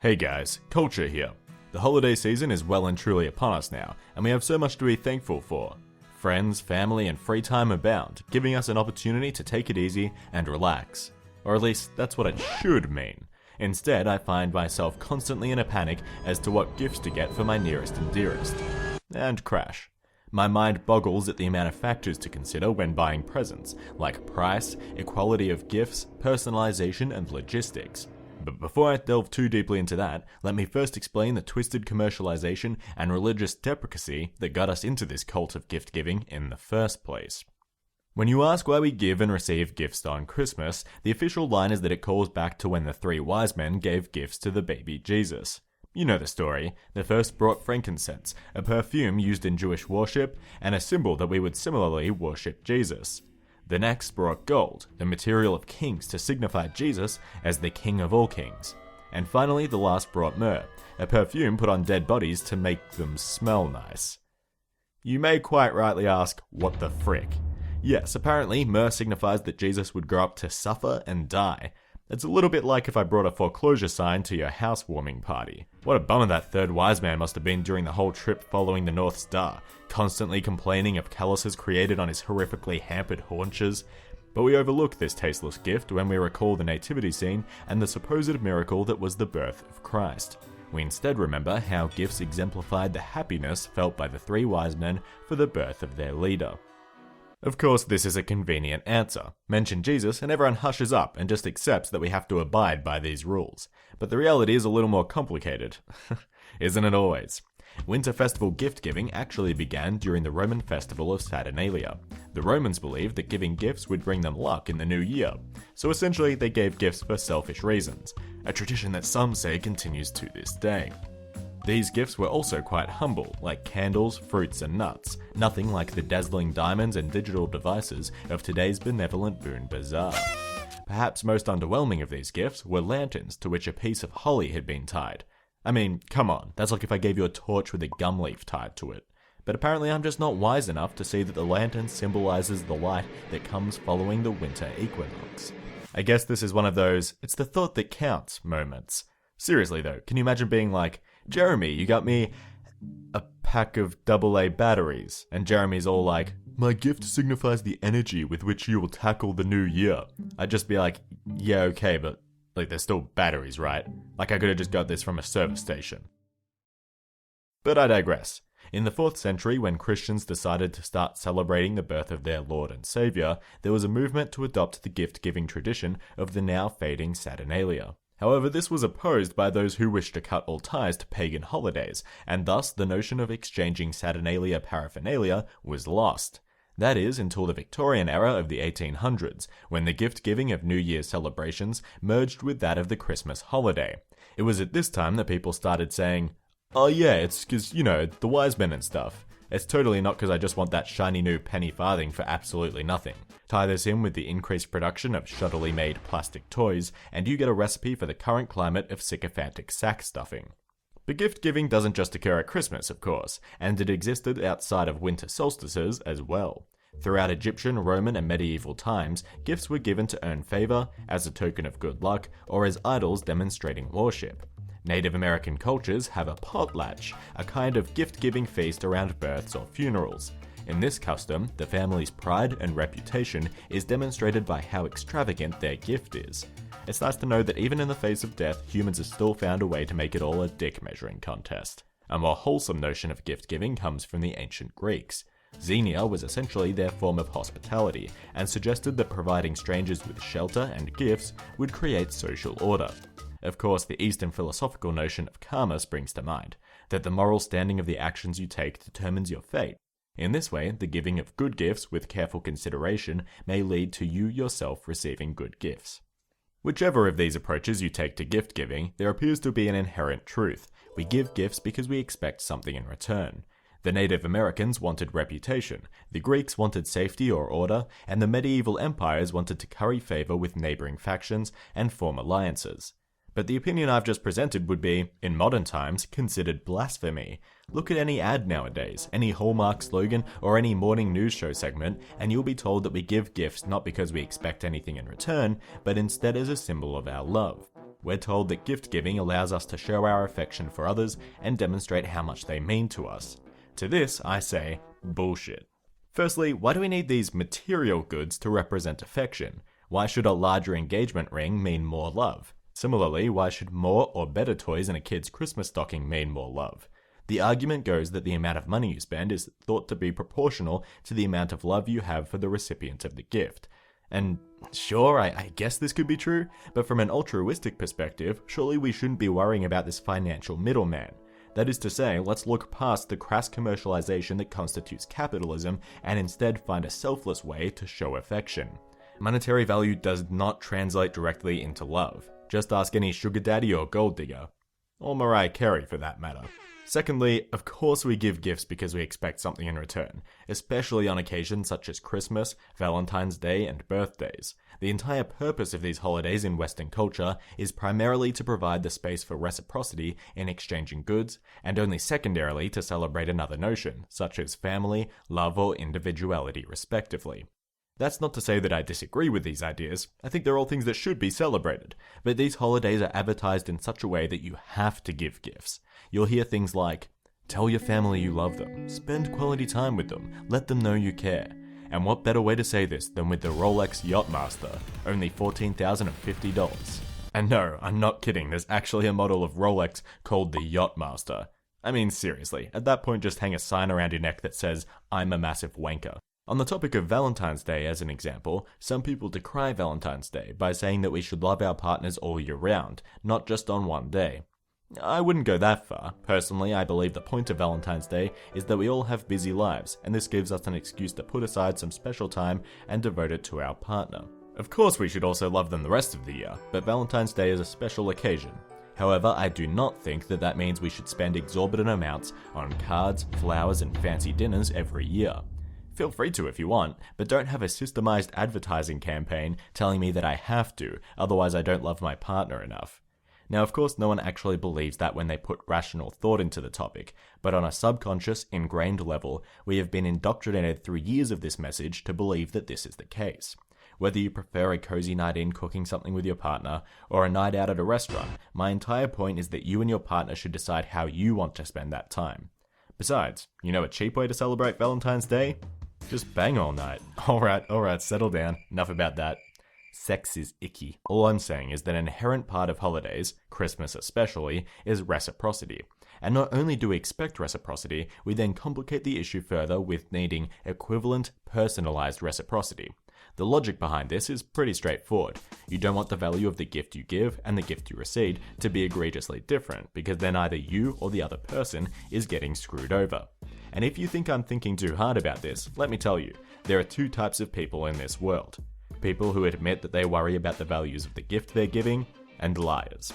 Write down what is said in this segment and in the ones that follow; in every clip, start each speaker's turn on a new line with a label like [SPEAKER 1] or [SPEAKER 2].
[SPEAKER 1] Hey guys, Culture here. The holiday season is well and truly upon us now, and we have so much to be thankful for. Friends, family, and free time abound, giving us an opportunity to take it easy and relax. Or at least, that's what it should mean. Instead, I find myself constantly in a panic as to what gifts to get for my nearest and dearest. And crash. My mind boggles at the amount of factors to consider when buying presents, like price, equality of gifts, personalization, and logistics. But before I delve too deeply into that, let me first explain the twisted commercialization and religious deprecacy that got us into this cult of gift giving in the first place. When you ask why we give and receive gifts on Christmas, the official line is that it calls back to when the three wise men gave gifts to the baby Jesus. You know the story. The first brought frankincense, a perfume used in Jewish worship, and a symbol that we would similarly worship Jesus. The next brought gold, the material of kings to signify Jesus as the King of all kings. And finally, the last brought myrrh, a perfume put on dead bodies to make them smell nice. You may quite rightly ask, what the frick? Yes, apparently myrrh signifies that Jesus would grow up to suffer and die. It's a little bit like if I brought a foreclosure sign to your housewarming party. What a bummer that third wise man must have been during the whole trip following the North Star, constantly complaining of calluses created on his horrifically hampered haunches. But we overlook this tasteless gift when we recall the nativity scene and the supposed miracle that was the birth of Christ. We instead remember how gifts exemplified the happiness felt by the three wise men for the birth of their leader. Of course, this is a convenient answer. Mention Jesus and everyone hushes up and just accepts that we have to abide by these rules. But the reality is a little more complicated. Isn't it always? Winter festival gift-giving actually began during the Roman festival of Saturnalia. The Romans believed that giving gifts would bring them luck in the new year. So essentially, they gave gifts for selfish reasons, a tradition that some say continues to this day. These gifts were also quite humble, like candles, fruits, and nuts, nothing like the dazzling diamonds and digital devices of today's benevolent boon bazaar. Perhaps most underwhelming of these gifts were lanterns to which a piece of holly had been tied. I mean, come on, that's like if I gave you a torch with a gum leaf tied to it. But apparently I'm just not wise enough to see that the lantern symbolizes the light that comes following the winter equinox. I guess this is one of those, it's the thought that counts moments. Seriously though, can you imagine being like, Jeremy, you got me a pack of AA batteries. And Jeremy's all like, my gift signifies the energy with which you will tackle the new year. I'd just be like, yeah, okay, but like they're still batteries, right? Like I could have just got this from a service station. But I digress. In the 4th century, when Christians decided to start celebrating the birth of their Lord and Saviour, there was a movement to adopt the gift-giving tradition of the now fading Saturnalia. However, this was opposed by those who wished to cut all ties to pagan holidays, and thus the notion of exchanging Saturnalia paraphernalia was lost. That is, until the Victorian era of the 1800s, when the gift-giving of New Year's celebrations merged with that of the Christmas holiday. It was at this time that people started saying, oh yeah, it's because, the wise men and stuff. It's totally not because I just want that shiny new penny farthing for absolutely nothing. Tie this in with the increased production of shoddily made plastic toys, and you get a recipe for the current climate of sycophantic sack stuffing. But gift giving doesn't just occur at Christmas, of course, and it existed outside of winter solstices as well. Throughout Egyptian, Roman, and medieval times, gifts were given to earn favor, as a token of good luck, or as idols demonstrating worship. Native American cultures have a potlatch, a kind of gift-giving feast around births or funerals. In this custom, the family's pride and reputation is demonstrated by how extravagant their gift is. It's nice to know that even in the face of death, humans have still found a way to make it all a dick-measuring contest. A more wholesome notion of gift-giving comes from the ancient Greeks. Xenia was essentially their form of hospitality, and suggested that providing strangers with shelter and gifts would create social order. Of course, the Eastern philosophical notion of karma springs to mind, that the moral standing of the actions you take determines your fate. In this way, the giving of good gifts with careful consideration may lead to you yourself receiving good gifts. Whichever of these approaches you take to gift giving, there appears to be an inherent truth. We give gifts because we expect something in return. The Native Americans wanted reputation, the Greeks wanted safety or order, and the medieval empires wanted to curry favor with neighboring factions and form alliances. But the opinion I've just presented would be, in modern times, considered blasphemy. Look at any ad nowadays, any Hallmark slogan, or any morning news show segment, and you'll be told that we give gifts not because we expect anything in return, but instead as a symbol of our love. We're told that gift giving allows us to show our affection for others and demonstrate how much they mean to us. To this, I say, bullshit. Firstly, why do we need these material goods to represent affection? Why should a larger engagement ring mean more love? Similarly, why should more or better toys in a kid's Christmas stocking mean more love? The argument goes that the amount of money you spend is thought to be proportional to the amount of love you have for the recipient of the gift. And sure, I guess this could be true, but from an altruistic perspective, surely we shouldn't be worrying about this financial middleman. That is to say, let's look past the crass commercialization that constitutes capitalism and instead find a selfless way to show affection. Monetary value does not translate directly into love. Just ask any sugar daddy or gold digger. Or Mariah Carey for that matter. Secondly, of course we give gifts because we expect something in return, especially on occasions such as Christmas, Valentine's Day, and birthdays. The entire purpose of these holidays in Western culture is primarily to provide the space for reciprocity in exchanging goods, and only secondarily to celebrate another notion, such as family, love, or individuality respectively. That's not to say that I disagree with these ideas. I think they're all things that should be celebrated. But these holidays are advertised in such a way that you have to give gifts. You'll hear things like, tell your family you love them, spend quality time with them, let them know you care. And what better way to say this than with the Rolex Yachtmaster, only $14,050. And no, I'm not kidding, there's actually a model of Rolex called the Yachtmaster. I mean seriously, at that point just hang a sign around your neck that says, I'm a massive wanker. On the topic of Valentine's Day as an example, some people decry Valentine's Day by saying that we should love our partners all year round, not just on one day. I wouldn't go that far. Personally, I believe the point of Valentine's Day is that we all have busy lives, and this gives us an excuse to put aside some special time and devote it to our partner. Of course we should also love them the rest of the year, but Valentine's Day is a special occasion. However, I do not think that that means we should spend exorbitant amounts on cards, flowers, and fancy dinners every year. Feel free to if you want, but don't have a systemized advertising campaign telling me that I have to, otherwise I don't love my partner enough. Now, of course, no one actually believes that when they put rational thought into the topic, but on a subconscious, ingrained level, we have been indoctrinated through years of this message to believe that this is the case. Whether you prefer a cozy night in cooking something with your partner, or a night out at a restaurant, my entire point is that you and your partner should decide how you want to spend that time. Besides, you know a cheap way to celebrate Valentine's Day? Just bang all night. Alright, settle down. Enough about that. Sex is icky. All I'm saying is that an inherent part of holidays, Christmas especially, is reciprocity. And not only do we expect reciprocity, we then complicate the issue further with needing equivalent, personalized reciprocity. The logic behind this is pretty straightforward. You don't want the value of the gift you give and the gift you receive to be egregiously different, because then either you or the other person is getting screwed over. And if you think I'm thinking too hard about this, let me tell you, there are two types of people in this world. People who admit that they worry about the values of the gift they're giving, and liars.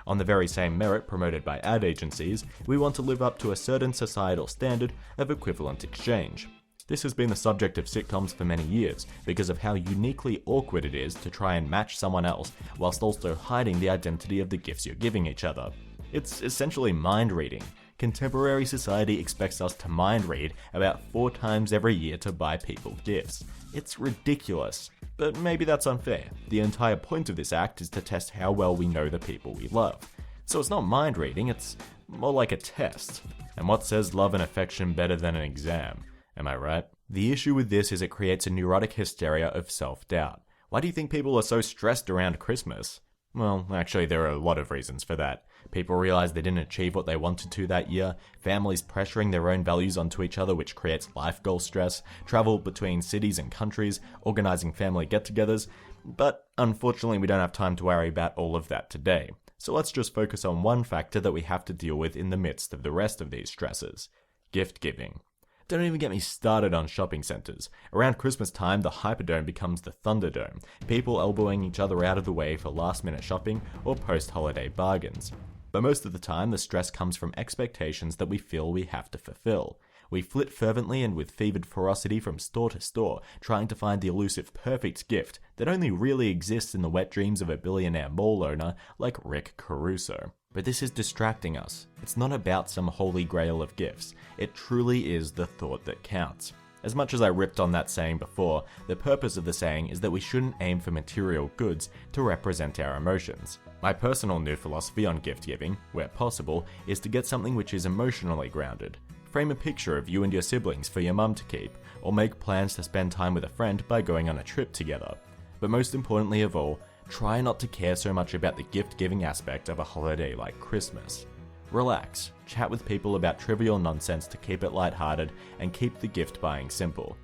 [SPEAKER 1] On the very same merit promoted by ad agencies, we want to live up to a certain societal standard of equivalent exchange. This has been the subject of sitcoms for many years because of how uniquely awkward it is to try and match someone else whilst also hiding the identity of the gifts you're giving each other. It's essentially mind reading. Contemporary society expects us to mind read about 4 times every year to buy people gifts. It's ridiculous. But maybe that's unfair. The entire point of this act is to test how well we know the people we love. So it's not mind reading, it's more like a test. And what says love and affection better than an exam? Am I right? The issue with this is it creates a neurotic hysteria of self-doubt. Why do you think people are so stressed around Christmas? Well, actually there are a lot of reasons for that. People realize they didn't achieve what they wanted to that year, families pressuring their own values onto each other which creates life goal stress, travel between cities and countries, organizing family get-togethers, but unfortunately we don't have time to worry about all of that today. So let's just focus on one factor that we have to deal with in the midst of the rest of these stresses: gift giving. Don't even get me started on shopping centers. Around Christmas time, the Hyperdome becomes the Thunderdome, people elbowing each other out of the way for last-minute shopping or post-holiday bargains. But most of the time, the stress comes from expectations that we feel we have to fulfill. We flit fervently and with fevered ferocity from store to store, trying to find the elusive perfect gift that only really exists in the wet dreams of a billionaire mall owner like Rick Caruso. But this is distracting us. It's not about some holy grail of gifts. It truly is the thought that counts. As much as I ripped on that saying before, the purpose of the saying is that we shouldn't aim for material goods to represent our emotions. My personal new philosophy on gift giving, where possible, is to get something which is emotionally grounded. Frame a picture of you and your siblings for your mum to keep, or make plans to spend time with a friend by going on a trip together. But most importantly of all, try not to care so much about the gift-giving aspect of a holiday like Christmas. Relax, chat with people about trivial nonsense to keep it lighthearted and keep the gift buying simple.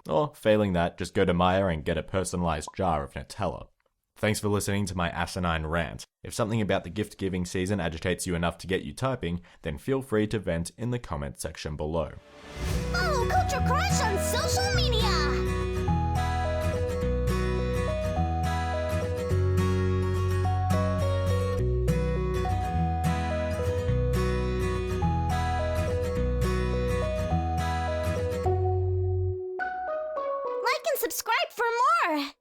[SPEAKER 1] Or, failing that, just go to Maya and get a personalized jar of Nutella. Thanks for listening to my asinine rant. If something about the gift-giving season agitates you enough to get you typing, then feel free to vent in the comment section below.
[SPEAKER 2] Follow Culture Crush on social media! Like and subscribe for more!